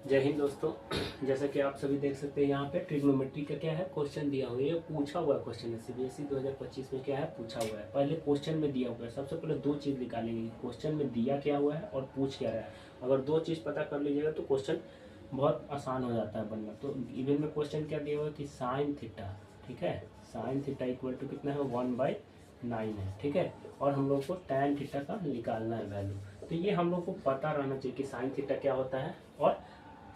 जय हिंद दोस्तों। जैसा कि आप सभी देख सकते हैं यहाँ पे ट्रिग्नोमेट्री का क्या है क्वेश्चन दिया हुआ है। ये पूछा हुआ क्वेश्चन है सीबीएसई 2025 में क्या है पूछा हुआ है। पहले क्वेश्चन में दिया हुआ है, सबसे पहले दो चीज़ निकालेंगे, क्वेश्चन में दिया क्या हुआ है और पूछ क्या रहा है। अगर दो चीज़ पता कर लीजिएगा तो क्वेश्चन बहुत आसान हो जाता है बनना। तो इवन में क्वेश्चन क्या दिया हुआ है कि साइन थीटा, ठीक है, साइन थीटा इक्वल टू कितना है 1/9 है, ठीक है। और हम लोग को टैन थीटा का निकालना है वैल्यू। तो ये हम लोग को पता रहना चाहिए कि साइन थीटा क्या होता है और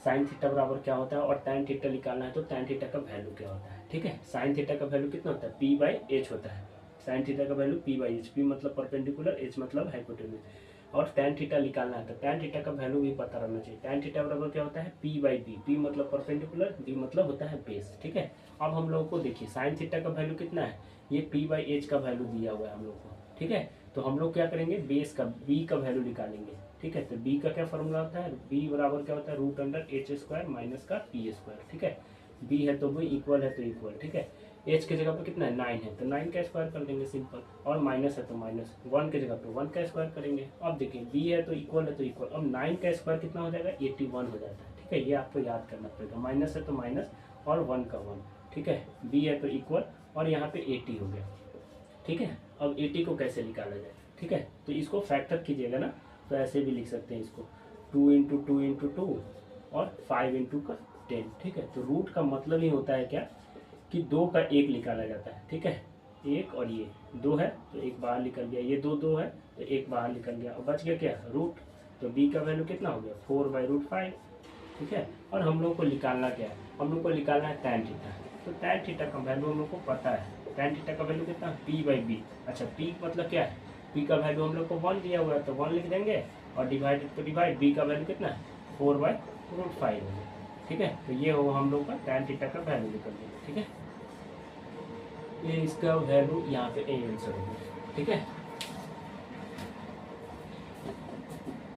साइन थीटा बराबर क्या होता है, और टैन थीटा निकालना है तो टैन थीटा का वैल्यू क्या होता है, ठीक है। साइन थीटा का वैल्यू कितना होता है p/h होता है। साइन थीटा का वैल्यू p/h, p मतलब परपेंडिकुलर, h मतलब हाइपोटेन्यूज। और टैन थीटा निकालना है तो टैन थीटा का वैल्यू भी पता रहना चाहिए। टैन थीटा बराबर क्या होता है p/b, p मतलब परपेंडिकुलर, b मतलब होता है बेस, ठीक है। अब हम लोगों को देखिए साइन थीटा का वैल्यू कितना है, ये p/h का वैल्यू दिया हुआ है हम लोग को, ठीक है। तो हम लोग क्या करेंगे, बेस का b का वैल्यू निकालेंगे, ठीक है। तो b का क्या फॉर्मूला होता है, b बराबर क्या होता है √h² माइनस का p², ठीक है। b है तो b, इक्वल है तो इक्वल, ठीक है। h के जगह पे कितना है 9 है तो 9 का स्क्वायर कर देंगे सिंपल, और माइनस है तो माइनस, 1 के जगह पे 1 का स्क्वायर करेंगे। अब देखिए b है तो इक्वल है तो इक्वल, अब 9 का स्क्वायर कितना हो जाएगा 81 हो जाता है, ठीक है। ये आपको याद करना पड़ेगा, माइनस है तो माइनस और 1 का 1, ठीक है। b है तो इक्वल और यहाँ पे 80 हो गया, ठीक है। अब 80 को कैसे निकाला जाए, ठीक है। तो इसको फैक्टर कीजिएगा ना, तो ऐसे भी लिख सकते हैं इसको 2 × 2 × 2 और 5 × 10, ठीक है। तो रूट का मतलब ही होता है क्या कि 2 का 1 निकाला जाता है, ठीक है। 1 और ये 2 है तो 1 बाहर निकल गया, ये 2 है तो 1 बाहर निकल गया और बच गया क्या रूट। तो b का वैल्यू कितना हो गया 4/√5, ठीक है। और हम लोग को निकालना क्या है, हम लोग को निकालना है टैन थीटा। तो टैन थीटा का वैल्यू हम लोग को पता है, टैन थीटा का वैल्यू कितना p/b। अच्छा p मतलब क्या है, p का वैल्यू हम लोग को 1 दिया हुआ है तो 1 लिख देंगे, और डिवाइडेड तो डिवाइड, b का वैल्यू कितना है 4/√5 हो गया, ठीक है। तो ये हो हम लोग का टैन थीटा का वैल्यू निकल गया, ठीक है। ये इसका वैल्यू यहाँ पे ए आंसर हो गया, ठीक है।